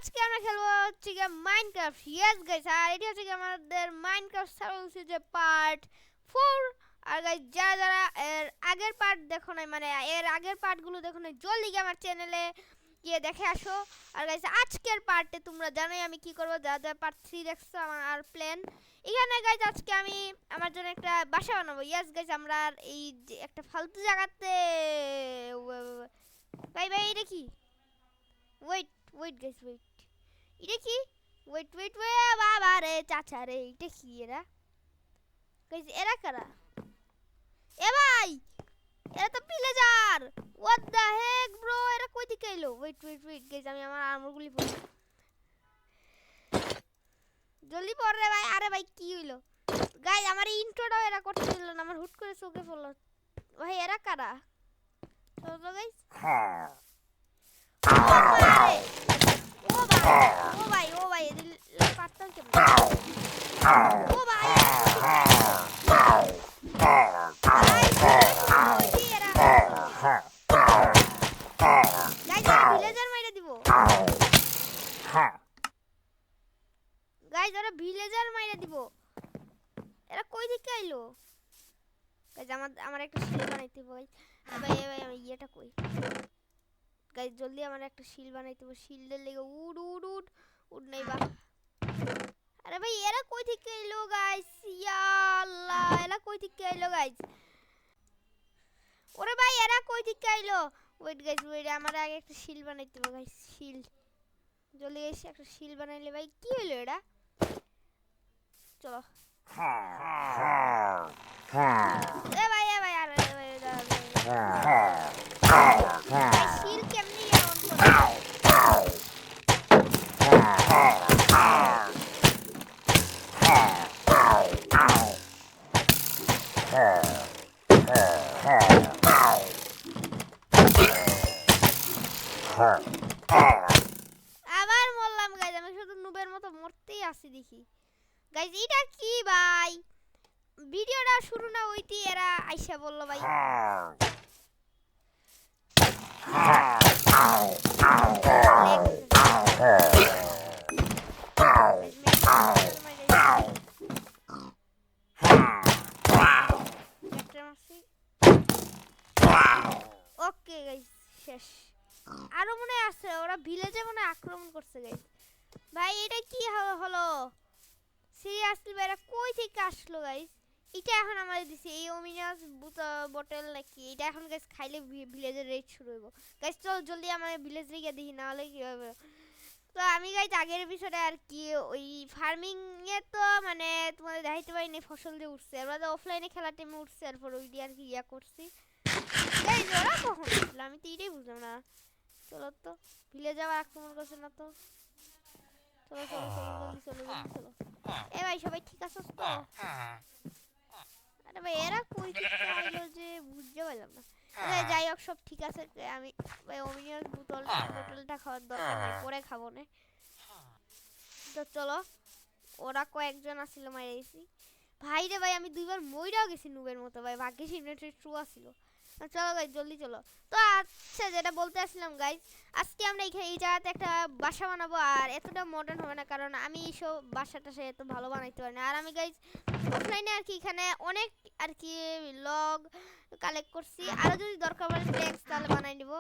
আজকে আমরা খেলবো হচ্ছে গিয়ে মাইনক্রাফট। ইয়েস গাইস, আর এটা হচ্ছে গিয়ে আমাদের মাইনক্রাফট সার্ভাইভাল সিরিজের পার্ট 4। আর গাইস যারা যারা এর আগের পার্ট দেখো নাই, মানে এর আগের পার্টগুলো দেখো নাই, জলদি গিয়ে আমার চ্যানেলে গিয়ে দেখে আসো। আর গাইস আজকের পার্টে তোমরা জানোই আমি কি করবো, যা যা পার্ট 3 দেখছো আমার আর প্ল্যান এখানে। গাইস আজকে আমি আমার জন্য একটা বাসা বানাবো। ইয়েস গাইস, আমরা এই যে একটা ফালতু জায়গাতে ভাই ভাই এটা কি, ওয়েট ওয়েট গাইস ওয়েট, এটা কি, ওয়েট ওয়েট ওয়ে বাবা রে চাচা রে, এটা কি এরা গাইস, এরা কারা? এ ভাই এরা তো villager, what the Heck bro, এরা কই থেকে এলো? ওয়েট ওয়েট ওয়েট গাইস, আমি আমার আর্মরগুলি পরি, জলদি পর রে ভাই। আরে ভাই কি হইলো গাইস, আমার ইন্ট্রোটাও এরা করতে দিল না, আমার হুট করে চোখে পড়লো। ভাই এরা কারা? চলো তো গাইস। ও ভাই ও ভাই ও ভাই, এদিকে পারতাম কেমন? ও ভাই ভিলেজার মাইরা দিব গাইস, ওরা ভিলেজার মাইরা দিব। এরা কই থেকে আইলো গাইস? আমার একটা শিল বানাইতে হবে গাইস। ভাই ভাই আমি ইয়েটা কই গাইস, জলদি আমার একটা শিল বানাইতে হবে। শিল্ডের লেগে উড উড উড উড নাই বা। আরে ভাই এরা কই থেকে আইলো গাইস? ইয়া আল্লাহ, এরা কই থেকে আইলো গাইস? ওরে ভাই এরা কই থেকে আইলো? ওয়েট গাইস ওয়েট, আমার আগে একটা শিল বানাইতে হবে গাইস। শিল জলদি এসে একটা শিল বানাইলে ভাই কি হলো এটা? চলো এ ভাই আরে ভাই শিল কেমনি অন আবার মরলাম গাইস, আমি শুধু নুবের মতো মরতেই আসি দেখি গাইস। এটা কি ভাই, ভিডিওটা শুরু না হইতে এরা আইসা বললো ভাই। ওকে গাইস শেষ। আরো মনে আছে ওরা ভিলেজে মনে আক্রমণ করছে গাইস। ভাই এটা কি হলো সিরিয়াসলি ভাই, এরা কই থেকে আসলো গাইস? এটা এখন আমাদের দিছে এই ওমিনাস বটল নাকি, এটা এখন গাইস খাইলে ভিলেজের রেড শুরু হইব গাইস। চল জলদি আমাদের ভিলেজ রেগে দেখি, না হলে কি হবে। তো আমি গাইস আগের এপিসোডে আর কি ওই ফার্মিং এ তো মানে তোমাদের দেখাইতে পারিনি, ফসল যে উঠছে, আমরা তো অফলাইনে খেলা টিমে উঠছে, এরপর ওই দিয়ে আর কি ইয়া করছি গাইস। ওরা কখন উঠলো আমি তো এটাই বুঝলাম না। চলো তো ভিলেজ আবার আক্রমণ করছে না তো। চলো চলো চলো জলদি চলো জলদি চলো। এ ভাই সবাই ঠিক আছো তো? আরে ভাই এরা কই থেকে আইলো যে বুঝতে পারলাম না। আরে যাই হোক সব ঠিক আছে। আমি ভাই ওমিনিয়াস বোতলটা খাওয়ার দরকার নেই, পরে খাবো না। তো চলো, ওরা কয়েকজন আসছিল মাইরাইছি ভাই রে ভাই, আমি দুইবার মইরাও গেছি নুবের মতো ভাই, ভাগ্যিস ইনভেন্টরি ট্রু আসছিল। চলো গাইস জলদি চলো। তো আচ্ছা যেটা বলতে আসলাম গাইস, আজকে আমরা এখানে এই জায়গাতে একটা বাসা বানাবো। আর এতটা মডার্ন হবে না, কারণ আমি এইসব বাসাটা সে এত ভালো বানাইতে পারি না। আর আমি গাইস অফলাইনে আর কি এখানে অনেক আর কি লগ কালেক্ট করছি, আরো যদি দরকার পড়ে ট্যাক্স তাহলে বানাই নিব।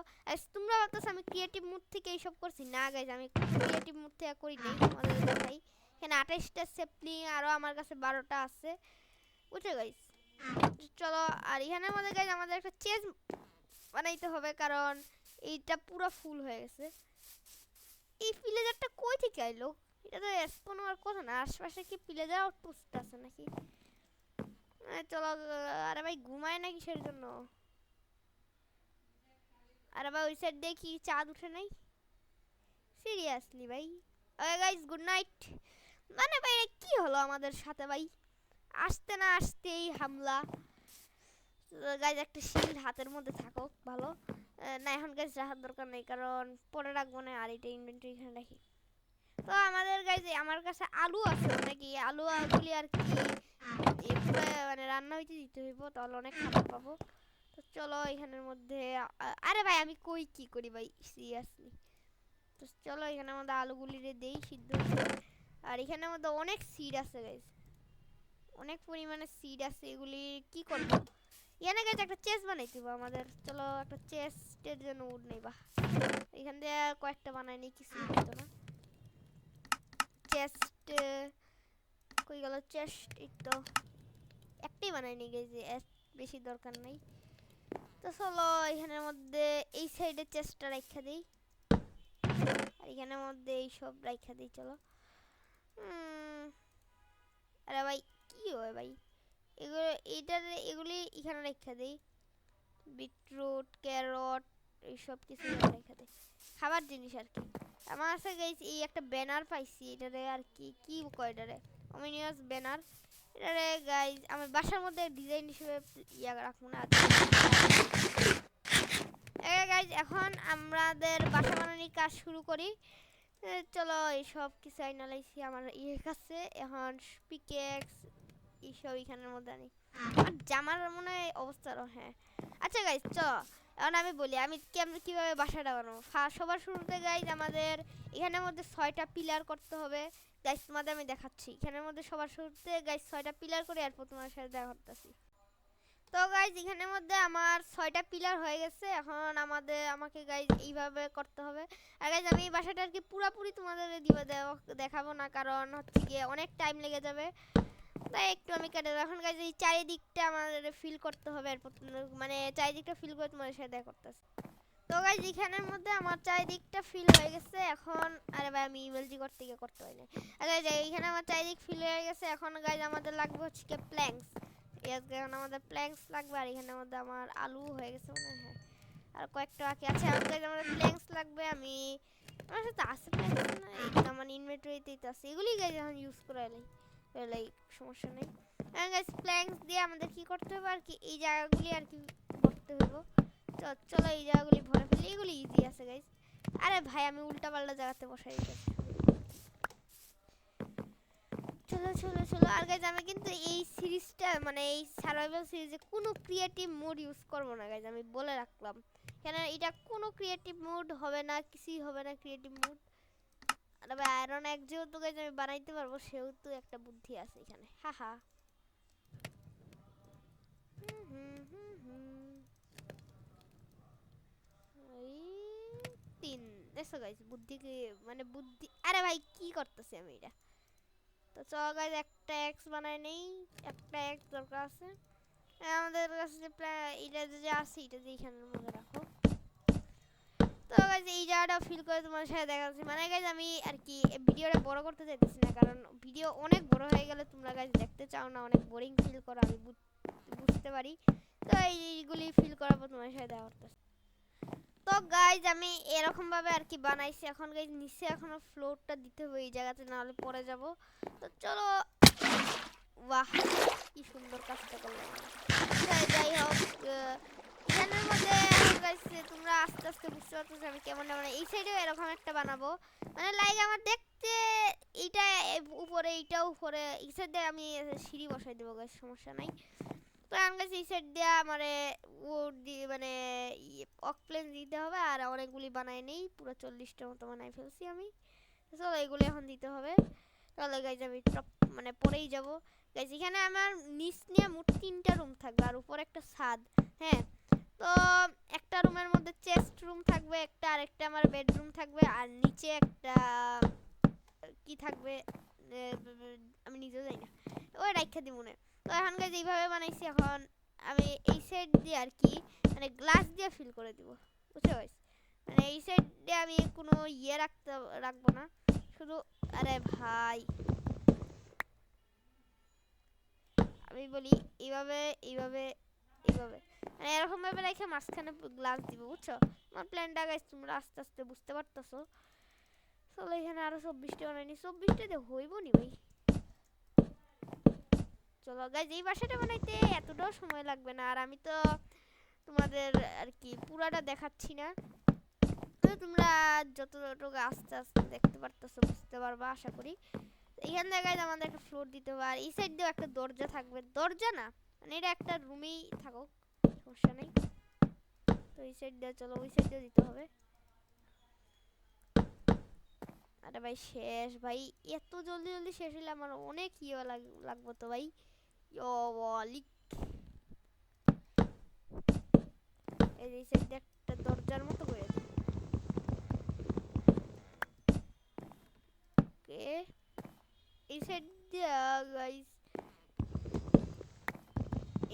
তোমরা ভাবতেছো আমি ক্রিয়েটিভ মুড থেকে এইসব করছি, না গাইস আমি ক্রিয়েটিভ মুড থেকে করি নাই। তোমাদের দেখাই এখানে 28টা সেপলিং, আরো আমার কাছে 12টা আছে, বুঝছো গাইস। চলো আর এখানের মধ্যে গাইস আমাদের একটা চেজ বানাইতে হবে, কারণ এইটা পুরো ফুল হয়ে গেছে। এই ভিলেজারটা কই থেকে আইলো? এটা তো স্পন হওয়ার কথা না, আশপাশে কি ভিলেজার আউটপোস্ট আছে নাকি? চলো। আরে ভাই ঘুমায় না কিসের জন্য? আরে ভাই ওই সাইড দিয়ে কি চাঁদ উঠে নাই? সিরিয়াসলি ভাই। Okay guys good night. মানে ভাই কি হলো আমাদের সাথে ভাই, আসতে না আসতেই হামলা। গাইজ একটা শিল্ড হাতের মধ্যে থাকুক ভালো না, এখন গাইজ রাখার দরকার নেই, কারণ পরে রাখবো না। আর এটা ইনভেন্টরি এখানে রাখি। তো আমাদের গাইজ আমার কাছে আলু আছে নাকি, আলুগুলি আর কি মানে রান্না হইতে দিতে হইব, তাহলে অনেক খাবার পাবো। তো চলো এখানের মধ্যে আরে ভাই আমি কই কি করি ভাই সিরিয়াসলি। তো চলো এখানে আমাদের আলুগুলি দেই সিদ্ধ হতে। আর এখানের মধ্যে অনেক সিড আছে গাইস, অনেক পরিমাণে সিড আছে। এগুলি কি করব? এখানে গাইস একটা চেস্ট বানাইতে হবে আমাদের। চলো একটা চেস্টের জন্য উড নেই। বাহ, এখান দিয়ে কয়েকটা বানাই নেই, কিছু হতো না। চেস্ট কই গেল? চেস্ট এই তো একটাই বানাই নেই গাইস, বেশি দরকার নাই। তো চলো এখানের মধ্যে এই সাইডে চেস্টটা রাখা দেই, আর এখানের মধ্যে এই সব রাখা দিই। চলো আরে ভাই কি হয় ভাই, এগুলো এগুলি এখানে রেখে দিই। বিটরুট, ক্যারট এইসব কিছু রেখে দিই, খাবার জিনিস আর কি। আমার কাছে গাইস এই একটা ব্যানার পাইছি, এটারে আর কি কি কয় এটারে, ওমিনিয়াস ব্যানার। এটারে গাইস আমি বাসার মধ্যে ডিজাইন হিসেবে ইয়া রাখবো না। গাইস এখন আমাদের বাসা বানানোর কাজ শুরু করি। চলো এইসব কিছু আইনালাইছি আমার ইয়ের কাছে। এখন পিকেক্স এইসব এখানের মধ্যে আনি। আর জামার মনে হয় অবস্থা হ্যাঁ। আচ্ছা গাইস চলো এখন আমি বলি আমি কিভাবে বাসাটা বানাবো। সবার শুরুতে গাইস আমাদের এখানের মধ্যে 6টা পিলার করতে হবে। গাইস তোমাদের আমি দেখাচ্ছি, এখানের মধ্যে সবার শুরুতে গাইস 6টা পিলার করে এরপর তোমার সাথে দেখা করতেছি। তো গাইস এখানের মধ্যে আমার 6টা পিলার হয়ে গেছে। এখন আমাকে গাইস এইভাবে করতে হবে। আর গাইস আমি এই বাসাটা আর কি পুরোপুরি তোমাদের দেখাবো না, কারণ হচ্ছে গিয়ে অনেক টাইম লেগে যাবে, তাই একটু আমি কেটে দেবো। এখন গাইস এই চারিদিকটা আমাদের ফিল করতে হবে, এরপর মানে চারিদিকটা ফিল করে তোমাদের সাথে দেখা করতেছি। তো গাইস এখানের মধ্যে আমার চারিদিকটা ফিল হয়ে গেছে। এখন আরে ভাই আমি ইমেলজি করতে গিয়ে করতে হয় না। আর গাইস এখানে আমার চারিদিক ফিল হয়ে গেছে। এখন গাইস আমাদের লাগবে হচ্ছে কি প্ল্যাঙ্কস। এখন আমাদের প্ল্যাঙ্কস লাগবে। আর এখানের মধ্যে আমার আলু হয়ে গেছে মনে হয়, হ্যাঁ আর কয়েকটা বাকি আছে। গাইস আমাদের প্ল্যাঙ্কস লাগবে। আমার সাথে আছে প্ল্যাঙ্কস না, এটা আমার ইনভেন্টরিতে আছে। এগুলি গাইস এখন ইউজ করে লাইক সমস্যা নেই। এখন গাইস প্ল্যাঙ্কস দিয়ে আমাদের কি করতে হবে আর কি এই জায়গাগুলি আর কি ভরতে হবে। চলো এই জায়গাগুলি ভরে ফেলি, এগুলি ইজি আছে গাইস। আরে ভাই আমি উল্টা পাল্টা জায়গাতে বসাই দিয়েছি। চলো চলো চলো। আর গাইস আমি কিন্তু এই সিরিজটা মানে এই সার্ভাইভাল সিরিজে কোনো ক্রিয়েটিভ মোড ইউজ করব না গাইস, আমি বলে রাখলাম। কেন এটা কোনো ক্রিয়েটিভ মোড হবে না, কিছুই হবে না ক্রিয়েটিভ মোড। আর ভাই আয়রন এক যেহেতু গাইস আমি বানাইতে পারবো, সেহেতু একটা বুদ্ধি আছে এখানে, হাহা। তিন দেখো গাইস বুদ্ধি কি মানে বুদ্ধি। আরে ভাই কি করতেছি আমি এটা। তো চলো গাইস একটা এক্স বানাই নেই, একটা এক্স দরকার আছে আমাদের কাছে। যে এটা যে আছে এটা যে এখানের মধ্যে রাখো। তো গাইস এই জায়গাটা ফিল করে তোমার সাথে দেখাচ্ছি। মানে গাইস আমি আর কি ভিডিওটা বড় করতে চাইতেছি না, কারণ ভিডিও অনেক বড় হয়ে গেলে তোমরা গাইস দেখতে চাও না, অনেক বোরিং ফিল করো, আমি বুঝতে পারি। তো এইগুলি ফিল করার পর তোমার সাথে দেখা করতেছি। তো গাইজ আমি এরকম ভাবে আর কি বানাইছি। এখন গাইজ নিচে এখনো ফ্লোরটা দিতে হবে এই জায়গাতে, না হলে পরে যাব। তো চলো, বাহ কি সুন্দর কাজটা করলাম। যাই হোক এখানের মধ্যে গাইজ তোমরা আস্তে আস্তে বুঝতে পারছো আমি কেমন মানে এই সাইডেও এরকম একটা বানাবো। মানে লাইক আমার দেখতে এইটা উপরে এইটা উপরে, এই সাইডে আমি সিঁড়ি বসাই দেবো গাইজ, সমস্যা নাই। তো আমার কাছে এই সেট দেওয়া মানে উড দিয়ে মানে অকপ্লেন দিতে হবে। আর অনেকগুলি বানাই নেই, পুরো 40টার মতো বানাই ফেলছি আমি। চলো এগুলো এখন দিতে হবে। চলো গাইজ আমি টপ মানে পরেই যাব। গাইজ এখানে আমার নিচ নিয়ে মোট 3টা রুম থাকবে আর উপর একটা ছাদ। হ্যাঁ তো একটা রুমের মধ্যে চেস্ট রুম থাকবে একটা, আর একটা আমার বেডরুম থাকবে, আর নিচে একটা কি থাকবে আমি নিজেও জানি না, ওই রাখা দিব না। তো এখন গাইজ এইভাবে বানাইছি। এখন আমি এই সাইড দিয়ে আর কি মানে গ্লাস দিয়ে ফিল করে দিব, বুঝতে পারছি। মানে এই সাইড দিয়ে আমি কোনো ইয়ে রাখবো না শুধু। আরে ভাই আমি বলি এইভাবে এইভাবে এইভাবে মানে এরকম ভাবে রেখে মাঝখানে গ্লাস দিব, বুঝছো আমার প্ল্যানটা গাইজ তোমরা আস্তে আস্তে বুঝতে পারতেছো। চলো এখানে আরো 24টা বানাইনি, 24টাতে হইব নি ভাই। চলো গাইজ এই বাসাটা বানাইতে এতটাও সময় লাগবে না, আর আমি তো তোমাদের আর কি পুরাটা দেখাচ্ছি না, তো তোমরা যতটুকু আস্তে আস্তে দেখতে পারতেছো বুঝতে পারবা আশা করি। এখান থেকে গাইজ আমাদের একটা ফ্লোর দিতে হবে, আর এই সাইড দিয়েও একটা দরজা থাকবে, দরজা না মানে এটা একটা রুমেই থাকুক সমস্যা নেই। তো এই সাইড দিয়ে চলো ওই সাইড দিয়ে দিতে হবে। আরে ভাই শেষ ভাই, এত জলদি জলদি শেষ হলে আমার অনেক ইয়ে লাগবো তো ভাই। ইয়ো বলি, এই যে সাইডে একটা দরজার মতো করে দিই। ওকে, এই সাইড দিয়া গাইস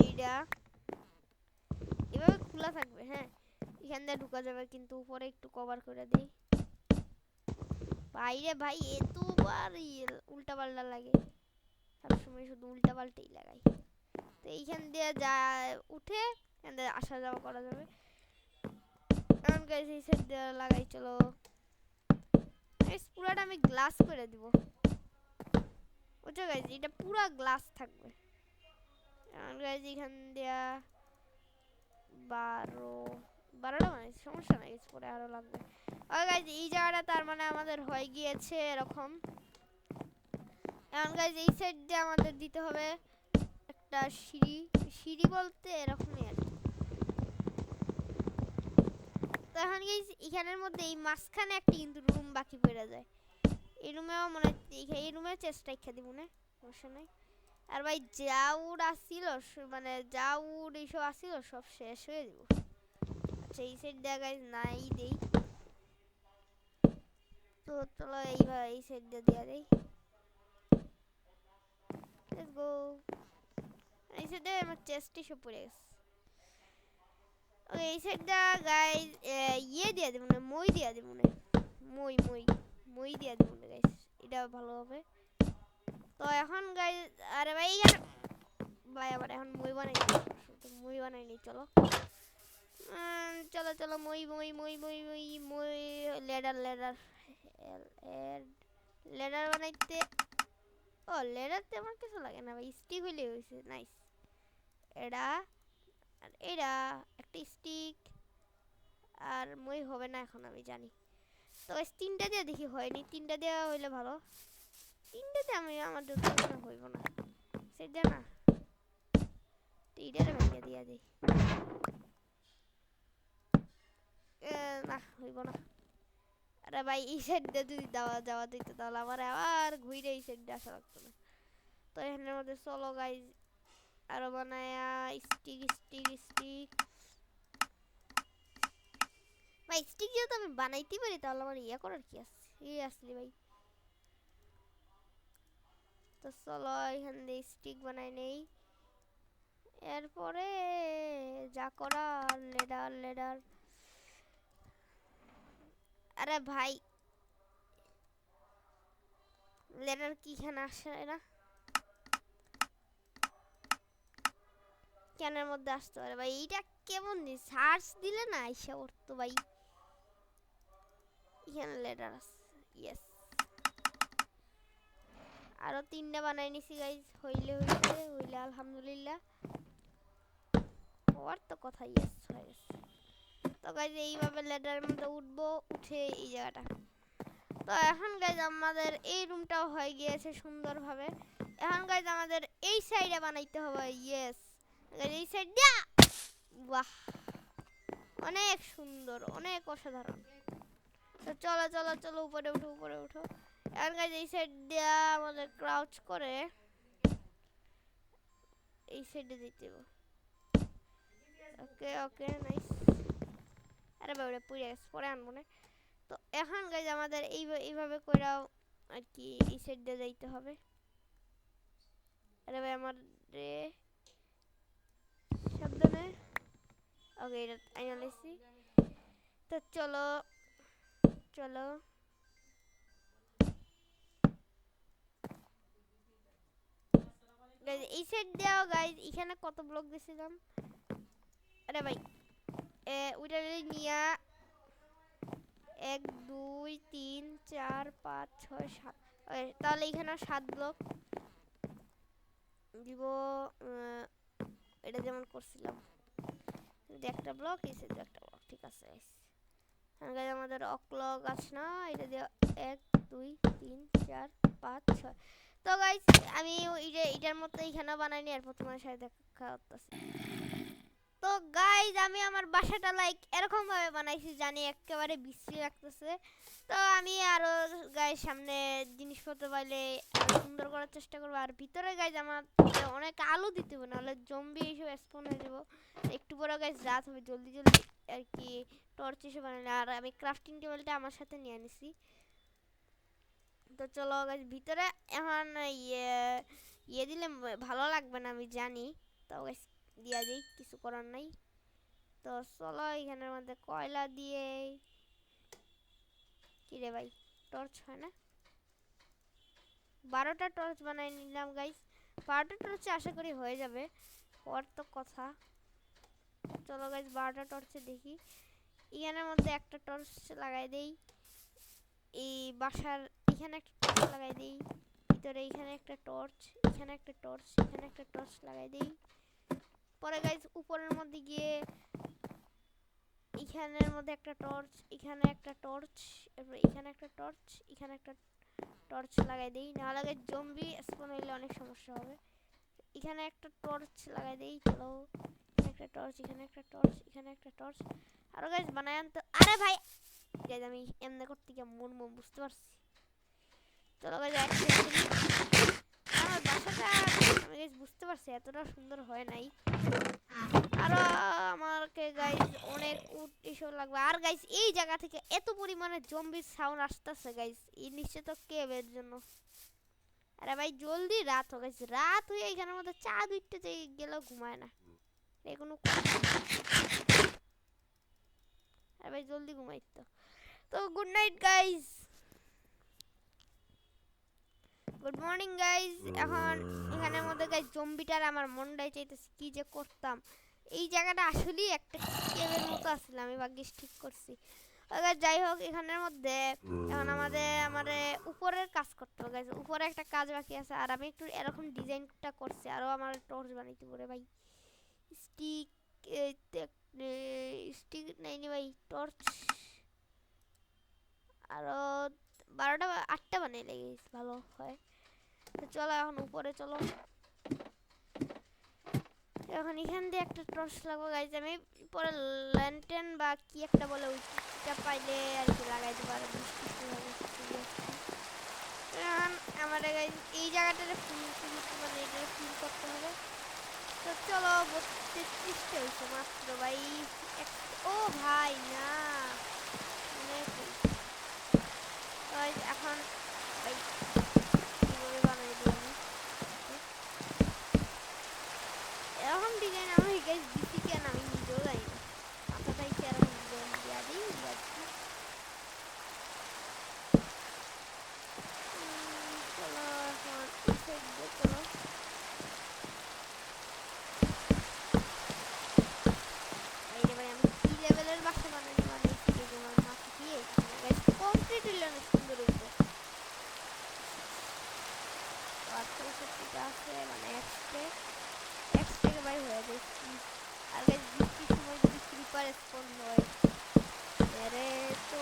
এইটা এভাবে খোলা থাকবে, হ্যাঁ এখান দিয়ে ঢুকা যাবে, কিন্তু উপরে একটু কভার করে দেই। বাইরে ভাই এতবার উল্টা পাল্টা লাগে, সবসময় শুধু উল্টা পাল্টাই লাগাই। তো এইখান দিয়ে যা উঠে এখান দিয়ে আসা যাওয়া করা যাবে। কারণ গাইস এই সাইড দিয়ে লাগাই, চলো গাইস পুরাটা আমি গ্লাস করে দিব, বুঝছো গাইস, এটা পুরা গ্লাস থাকবে। কারণ গাইস এখান দিয়ে 12টা মানে সমস্যা নাই, পরে আরো লাগবে। আর গাইস এই জায়গাটা তার মানে আমাদের হয়ে গিয়েছে এরকম। এখন গাইস এই সাইড দিয়ে আমাদের দিতে হবে একটা সিঁড়ি, সিঁড়ি বলতে এরকমই আর কি। তো এখন গাইস এখানের মধ্যে এই মাঝখানে একটা কিন্তু রুম বাকি পড়ে যায়, এই রুমেও মনে এই রুমে চেষ্টা রেখে দিব না, সমস্যা নাই। আর ভাই যাউড আসিল, মানে যাউড এইসব আসিল সব শেষ হয়ে দিব। আচ্ছা এই সাইড দিয়ে গাইস নাই দেই, তো চলো এইভাবে এই সাইড দিয়ে দিয়া দেই। Let's go. এই সাইডে আমার চেস্ট এসে পড়ে গেছে। ওকে এই সাইডটা গাইস ইয়ে দিয়ে দেব না, মই দিয়ে দেব না, মই মই মই দিয়ে দেব না গাইস, এটা ভালো হবে। তো এখন গাইস, আরে ভাই ভাই আবার এখন মই বানাই, মই বানাই নি, চলো চলো চলো মই মই মই মই মই মই লেডার লেডার লেডার বানাইতে, ও লেডার তেমন কিছু লাগে না ভাই, স্টিক হইলে হয়েছে। নাইস, এটা আর এটা একটা স্টিক, আর মই হবে না এখন আমি জানি। তো তিনটা দিয়ে দেখি হয়নি, তিনটা দিয়ে হইলে ভালো, তিনটাতে আমি আমার যত হইব না সেটা না, এইটারে ভেঙে দিয়া দিই। না হইব না। আরে ভাই এই সাইড দিয়ে যদি যাওয়া দিত তাহলে আমার আবার ঘুরে এই সাইড দিয়ে আসা লাগতো না। তো এখানের মধ্যে চলো গাইজ আরো বানায়া স্টিক স্টিক স্টিক, ভাই স্টিক যেহেতু আমি বানাইতে পারি তাহলে আমার ইয়া করার কি আছে, এই আসলি ভাই। তো চলো এখান দিয়ে স্টিক বানাই নেই, এরপরে যা করার লেডার লেডার। আরে ভাই লেডার কি এখানে আসে না, ক্যানের মধ্যে আসতে পারে ভাই, এইটা কেমন সার্চ দিলে না আইসা উঠতো ভাই। এখানে লেডার আছে, ইয়েস আরো তিনটা বানাই নিছি গাইজ, হইলে হইলে আলহামদুলিল্লাহ, ওর তো কথা ইয়েস হয়ে গেছে। তো গাইজ এইভাবে লেডারের মধ্যে উঠবো, উঠে এই জায়গাটা। তো এখন গাইজ আমাদের এই রুমটাও হয়ে গিয়েছে সুন্দরভাবে। এখন গাইজ আমাদের এই সাইডে বানাইতে হবে, ইয়েস এই সাইড দিয়া, বাহ অনেক সুন্দর অনেক অসাধারণ। তো চলো চলো চলো উপরে উঠো উপরে উঠো। এখন গাইজ এই সাইড দিয়া আমাদের ক্রাউচ করে এই সাইডে যেতে হবে। ওকে ওকে নাইস। আরে বাবা পুড়ে গেছে, পরে আনবো না। তো এখন গাইজ আমাদের এইভাবে কইরাও আর কি এই সাইড দিয়ে যাইতে হবে। আরে ভাই আমার রে সাবধানে, ওকে এটা আইনা লাইছি। তো চলো চলো গাইজ এই সাইড দেও গাইজ, এখানে কত ব্লক দিছিলাম। আরে ভাই ওইটা নিয়া 1 2 3 4 5 6 7, তাহলে এখানে 7 ব্লক দিব। এটা যেমন করছিলাম একটা ব্লক এসে একটা ব্লক, ঠিক আছে গাইজ আমাদের অক্লক আছে না, এটা দিয়ে 1 2 3 4 5 6। তো গাইজ আমি এটার মতো এখানে বানাইনি, এরপর তোমার সাথে দেখা করতেছি। তো গাইজ আমি আমার বাসাটা লাইক এরকম ভাবে বানাইছি জানি একেবারে বিশ্রী লাগতেছে। তো আমি আরো গাইজ সামনে জিনিসপত্র পাইলে আরো সুন্দর করার চেষ্টা করবো। আর ভিতরে গাইজ আমার অনেক আলো দিতে হবে, নাহলে জম্বি এইসব স্পন হয়ে যাবো। একটু পরে গাইজ রাত হবে, জলদি জলদি আর কি টর্চ এসে বানালে। আর আমি ক্রাফটিং টেবিলটা আমার সাথে নিয়ে নিছি। তো চলো গাইজ ভিতরে এখন ইয়ে দিলে ভালো লাগবে না আমি জানি, তো গাইজ দিয়া দিই, কিছু করার নাই। তো চলো এখানের মধ্যে কয়লা দিয়ে কি রে ভাই টর্চ হয় না, 12টা টর্চ বানাই নিলাম গাইস। 12টা টর্চে আশা করি হয়ে যাবে, হওয়ার তো কথা। চলো গাইস 12টা টর্চে দেখি। এখানের মধ্যে একটা টর্চ লাগাই দেই, এই বাসার এখানে একটা টর্চ লাগাই দেই, ভিতরে এখানে একটা টর্চ, এখানে একটা টর্চ, এখানে একটা টর্চ লাগাই দেই। পরে গাইস উপরের মধ্যে গিয়ে এখানের মধ্যে একটা টর্চ, এখানে একটা টর্চ, এরপর এখানে একটা টর্চ, এখানে একটা টর্চ লাগাই দেই, না লাগাই জম্বি স্পন হইলে অনেক সমস্যা হবে। এখানে একটা টর্চ লাগাই দেই। চলো এখানে একটা টর্চ, এখানে একটা টর্চ, এখানে একটা টর্চ। আরো গাইস বানাই আনতে, আরে ভাই গাইস আমি এমনি করতে গিয়ে মন বুঝতে পারছি। চলো গাইস এক সেকেন্ড, আমার বাসাটা আমি গাইস বুঝতে পারছি এতটা সুন্দর হয় নাই, আরো আমাকে গাইস অনেক এসব লাগবে। আর গাইস এই জায়গা থেকে এত পরিমাণে জম্বির সাউন্ড আসতেছে গাইস, এই নিশ্চয় তো কেভের জন্য। আরে ভাই জলদি রাত হয়ে গেছে, রাত হয়ে এখানের মধ্যে চাঁদ উঠতে গেলেও ঘুমায় না এখনো। আরে ভাই জলদি ঘুমাই তো। তো good night guys, good morning guys. এখন এখানের মধ্যে গাইস জম্বিটার আমার মনটাই চাইতেছে কি যে করতাম। এই জায়গাটা আসলেই একটা কেভের মতো আসলে, আমি ভাগ্যিস ঠিক করছি। যাই হোক এখানের মধ্যে এখন আমাদের উপরের কাজ করতে হবে গাইস, উপরে একটা কাজ বাকি আছে। আর আমি একটু এরকম ডিজাইনটা করছি, আরো আমার টর্চ বানাইতে পারে ভাই, স্টিক স্টিক নাইনি ভাই, টর্চ আরো 12টা 8টা বানাইলে গাইস ভালো হয়। তো চলো এখন উপরে চলো, এখন এখান দিয়ে একটা টর্চ লাগবে গাইজ। আমি পরে ল্যান্টেন বা কি একটা বলে ওইটা পাইলে আর কি লাগাইতে পারবো। এখন আমার গাইজ এই জায়গাটাতে ফুল মানে এটা ফুল করতে হবে। তো চলো 33টা হয়েছে মাত্র ভাই। ও ভাই না এখন ভাই কিভাবে বানাই দিই আমি এরকম ডিজাইন, আমি গাইস দিছি কেন আমি নিজেও জানি না, মাথাটাই এরকম ডিজাইন দিয়া দিই চলো এখন এই সাইড দিয়ে চলো। এই রে ভাই আমি কি লেভেলের বাসা বানাইছি যে আমার মাথা দিয়ে গাইস কমপ্লিট হইল না, সুন্দর হইছে। আচ্ছা সত্যিটা আছে মানে এক্সট্রা ভাই হয়ে যায়। আর গাইস বৃষ্টির সময় যদি ক্রিপার স্পন হয় আরে তো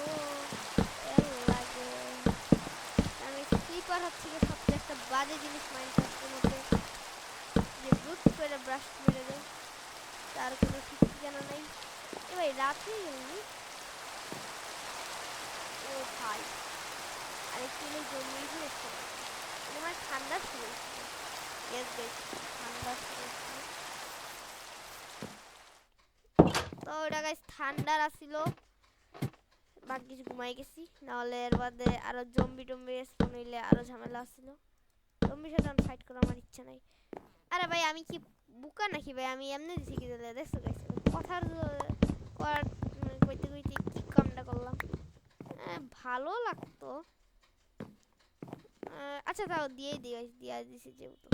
এল লাগে। আমি ক্রিপার হচ্ছে কি সবচেয়ে একটা বাজে জিনিস মাইনক্রাফটের মধ্যে, যে ব্রুট করে ব্রাশ মেরে দেয়, তার কোনো ঠিক ঠিকানা নাই। এ ভাই রাত হয়ে গেল নি, ও ভাই আরেকটু হলে জমিয়ে দিয়েছে, আমার ঠান্ডা শুরু হচ্ছে। ইয়েস গাইস ঠান্ডা শুরু হচ্ছে। তো ওটা গাইস ঠান্ডার আসিল, ভাগ্যিস ঘুমাই গেছি, নাহলে এর বাদে আরো জম্বি টম্বি স্পন হইলে আরো ঝামেলা আসছিল। জম্বির সাথে আমি ফাইট করার আমার ইচ্ছা নাই। আরে ভাই আমি কি বুকা নাকি ভাই, আমি এমনি দিছি কি দিলে দেখছো গাইস, কথার কইতে কইতে কি কামটা করলাম। ভালো লাগতো, আচ্ছা তাও দিয়েই দিই গাইস, দিয়ে দিছি যেহেতু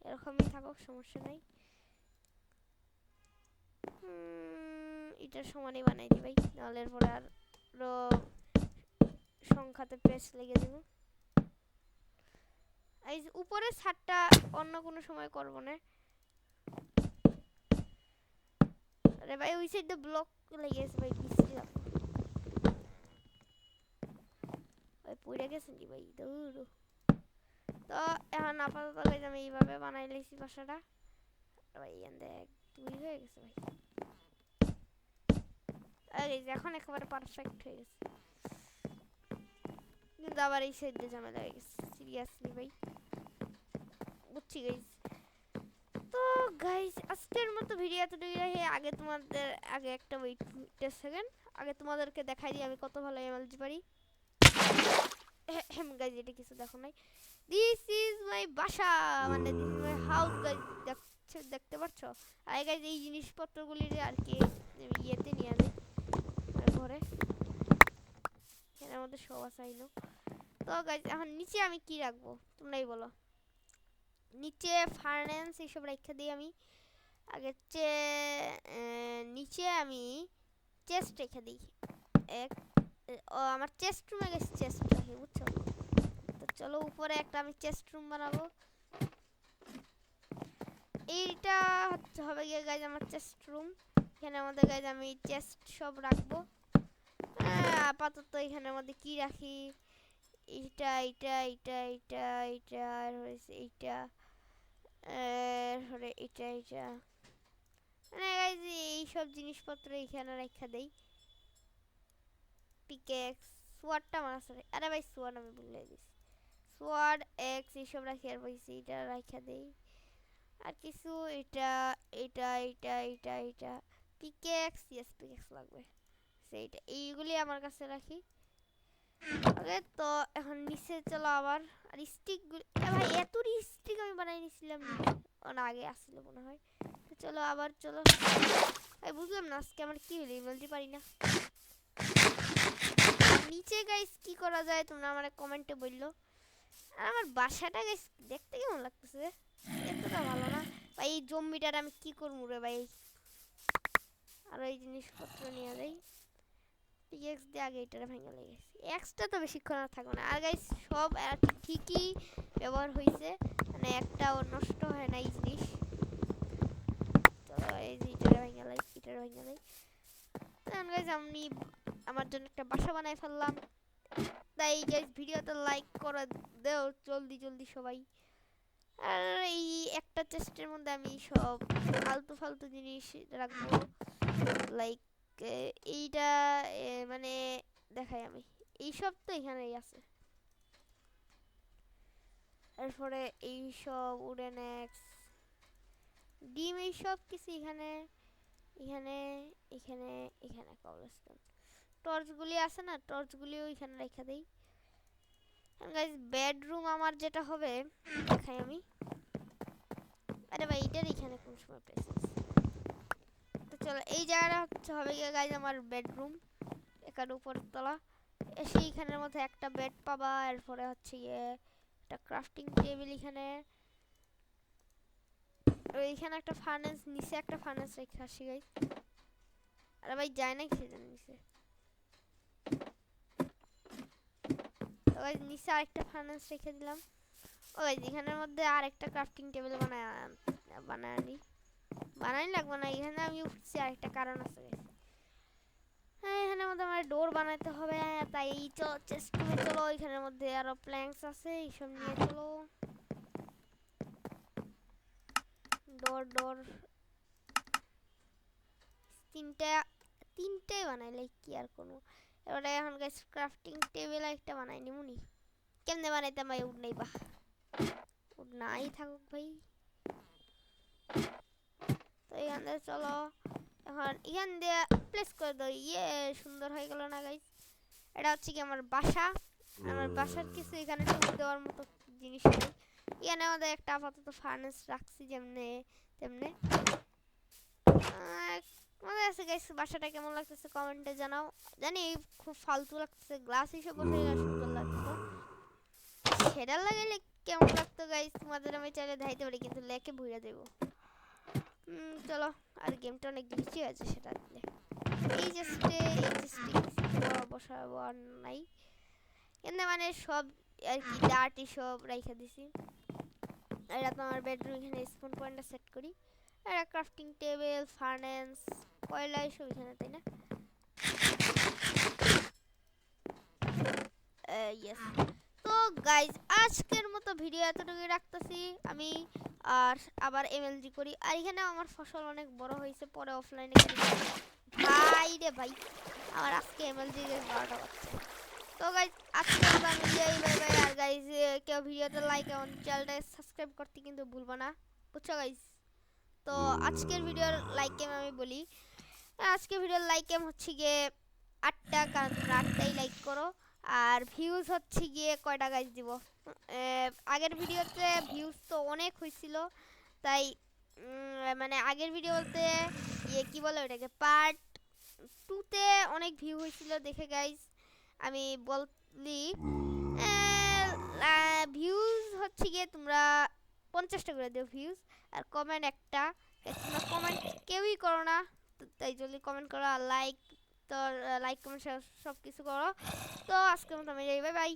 এরকমই থাকুক সমস্যা নাই। এটার সমানই বানাই দিই ভাই, নাহলে এরপরে আরো সংখ্যাতে পেজ লেগে দেব। এই উপরের ছাদটা অন্য কোনো সময় করব না। আরে ভাই ওই সাইডে ব্লক লেগে গেছে ভাই, বিশ্রী লাগবে ভাই, পড়ে গেছে নি ভাই দূর। তো এখন আপাতত গাইস আমি এইভাবে বানাই লাইছি বাসাটা ভাই। 1 2 চুরি হয়ে গেছে ভাই। আর এই যে এখন একেবারে পারফেক্ট হয়ে গেছে, কিন্তু আবার এই সাইড দিয়ে ঝামেলা হয়ে গেছে সিরিয়াসলি ভাই, বুঝছি গাইস। তো গাইস আজকের মতো ভিডিও এতটুকুই রাখি। আগে একটা ওয়েট 10 সেকেন্ড, আগে তোমাদেরকে দেখাই দিই আমি কত ভালো এমএলজি পারি। গাইস এটা কিছু দেখো নাই, দিস ইজ মাই বাসা, মানে this is my house guys, দেখতে পাচ্ছ। আর গাইস এই জিনিসপত্রগুলি আর কি ইয়েতে নিয়ে যাই ঘরে, এর মধ্যে সব আছে আইনো। তো গাইস এখন নিচে আমি কি রাখবো তোমরাই বলো। নিচে ফার্নেন্স এইসব রেখে দিই আমি। আগে নিচে আমি চেস্ট রেখে দিই এক। আমার চেস্ট রুমে গেছে চেস্ট রাখি, বুঝছো। তো চলো উপরে একটা আমি চেস্ট রুম বানাবো। এইটা হবে গিয়ে গাইজ আমার চেস্ট রুম। এখানে আমাদের গাইজ আমি চেস্ট সব রাখবো। আপাতত এখানের মধ্যে কি রাখি, এইটা এইটা এইটা এইটা এইটা আর হয়েছে এইটা এইটা এইটা, মানে গাইজ এইসব জিনিসপত্র এখানে রেখে দেই। পিকেক্স সোয়ার্ডটা আমার আসলে, আরে ভাই সোয়ার্ড আমি ভুলে দিছি, সোয়ার্ড এক্স এইসব রাখি। আর ভাই এইটা রেখে দেই। আর কিছু এটা এটা এটা এটা এটা পিকেক্স, ইয়েস পিকেক্স লাগবে সেইটা, এইগুলি আমার কাছে রাখি। ওকে তো এখন নিচে চলো আবার। আর স্টিকগুলি ভাই এত স্টিক আমি বানাই নিছিলাম না, আগে আসছিল মনে হয়। তো চলো আবার চলো। ভাই বুঝলাম না আজকে আমার কি হলো, বলতে পারি না। নিচে গাইস কি করা যায় তোমরা আমার কমেন্টে বললো। আর আমার বাসাটা গাইস দেখতে কেমন লাগতেছে, এতটা ভালো না ভাই। এই জম্বিটার আমি কি করবো রে ভাই। আর এই জিনিসপত্র নিয়ে যাই। পিএক্স দিয়ে আগে এটারে ভেঙে লেগেছে, এক্সটা তো বেশিক্ষণ আর থাকবে না। আর গাইস সব ঠিকই ব্যবহার হয়েছে, মানে একটাও নষ্ট হয় না এই জিনিস। চলো এই যে এটারে ভেঙে লাই, এটারে ভেঙে লাই। তখন গাইস আমি আমার জন্য একটা বাসা বানাই ফেললাম। তাই গাইস ভিডিওতে লাইক করে দেও জলদি জলদি সবাই। আর এই একটা চেস্টের মধ্যে আমি সব ফালতু ফালতু জিনিস রাখবো, লাইক এইটা মানে দেখাই আমি এইসব তো এখানেই আছে। তারপরে এইসব উডেন এক্স ডিম এইসব কিছু এখানে এখানে এখানে এখানে কবলস্টোন টর্চগুলি আছে না, টর্চগুলিও এখানে রেখে দেই। গাইস বেডরুম আমার যেটা হবে দেখাই আমি। আরে ভাই এটার এখানে কোন সময় পেয়েছিস। তো চলো এই জায়গাটা হচ্ছে হবে গিয়ে গাইস আমার বেডরুম, এখানে উপরের তলা। এসে এইখানের মধ্যে একটা বেড পাবা, এরপরে হচ্ছে গিয়ে একটা ক্রাফটিং টেবিল এখানে, এইখানে একটা ফার্নেস, নিচে একটা ফার্নেস রেখে আসি গাইস। আরে ভাই যায় না কি জানি নিচে। তো গাইস নিচে আরেকটা ফার্নেস রেখে দিলাম। ও গাইস এখানের মধ্যে আরেকটা ক্রাফটিং টেবিল বানাই লাগবে না, এখানে আমি উঠছি আরেকটা কারণ আছে গাইস। হ্যাঁ এখানের মধ্যে আমার ডোর বানাতে হবে, তাই এই চেস্ট রুমে চলো। এখানের মধ্যে আরো প্ল্যাঙ্কস আছে, এইসব নিয়ে চলো। ডোর ডোর তিনটাই বানাই লাইক কি আর কোনো। এবারে এখন গাইস ক্রাফটিং টেবিল একটা বানাই নিমুনি। কেমনে বানাইতাম ভাই, উড নাই বা উড নাই থাকুক ভাই। তো এখান থেকে চলো এখন এখান দিয়ে প্লেস করে দাও। ইয়ে সুন্দর হয়ে গেল না গাইস। এটা হচ্ছে কি আমার বাসা। আমার বাসার কিছু এখানে টুল দেওয়ার মতো জিনিস নেই। এখানে আমাদের একটা আপাতত ফার্নেস রাখছি যেমনে তেমনে। আমাদের আছে গাইস বাসাটা কেমন লাগতেছে কমেন্টে জানাও। জানি খুব ফালতু লাগতেছে, গ্লাস হিসেবে বসে সুন্দর লাগতো, সেটা লাগাইলে কেমন লাগতো গাইস তোমাদের আমি চাইলে দেখাইতে পারি, কিন্তু লেকে ভুইরা দেবো। চলো আর গেমটা অনেক গ্লিচি আছে সেটা দিলে। এই যে বসাবো আর নাই, কিন্তু মানে সব আর কি ডার্টি সব রাইখা দিছি। এটা তো আমার বেডরুম, এখানে স্পুন পয়েন্টটা সেট করি। এটা ক্রাফটিং টেবিল, ফার্নেস, কয়লা এসব এখানে, তাই না? ইয়েস। তো গাইজ আজকের মতো ভিডিও এতটুকুই রাখতেছি। আমি আর আবার এমএলজি করি। আর এখানে আমার ফসল অনেক বড় হয়েছে, পরে অফলাইনে ভাই রে ভাই আমার আজকে এমএলজি 12টা বাজছে। তো গাইজ আজকে আমি যাই, বাই বাই। আর গাইজ কেউ ভিডিওতে লাইক এবং চ্যানেলটা সাবস্ক্রাইব করতে কিন্তু ভুলবো না, বুঝছো গাইজ। তো আজকের ভিডিওর লাইক কেম আমি বলি, আজকে ভিডিওর লাইক কেম হচ্ছে গিয়ে 8টা, কারণ তোমরা 8টাই লাইক করো। আর ভিউজ হচ্ছে গিয়ে কয়টা গাইজ দিব, আগের ভিডিওতে ভিউজ তো অনেক হয়েছিল, তাই মানে আগের ভিডিও বলতে কি বলে ওটাকে, পার্ট 2তে অনেক ভিউ হয়েছিল দেখে গাইজ আমি বলি। ভিউজ হচ্ছে গিয়ে তোমরা 50টা করে দিও ভিউজ, আর কমেন্ট একটা। তোমরা কমেন্ট কেউই করো না, তাই জলদি কমেন্ট করো, আর লাইক, তো লাইক কমেন্ট সব কিছু করো। তো আজকের মতো আমি যাই, বাই বাই।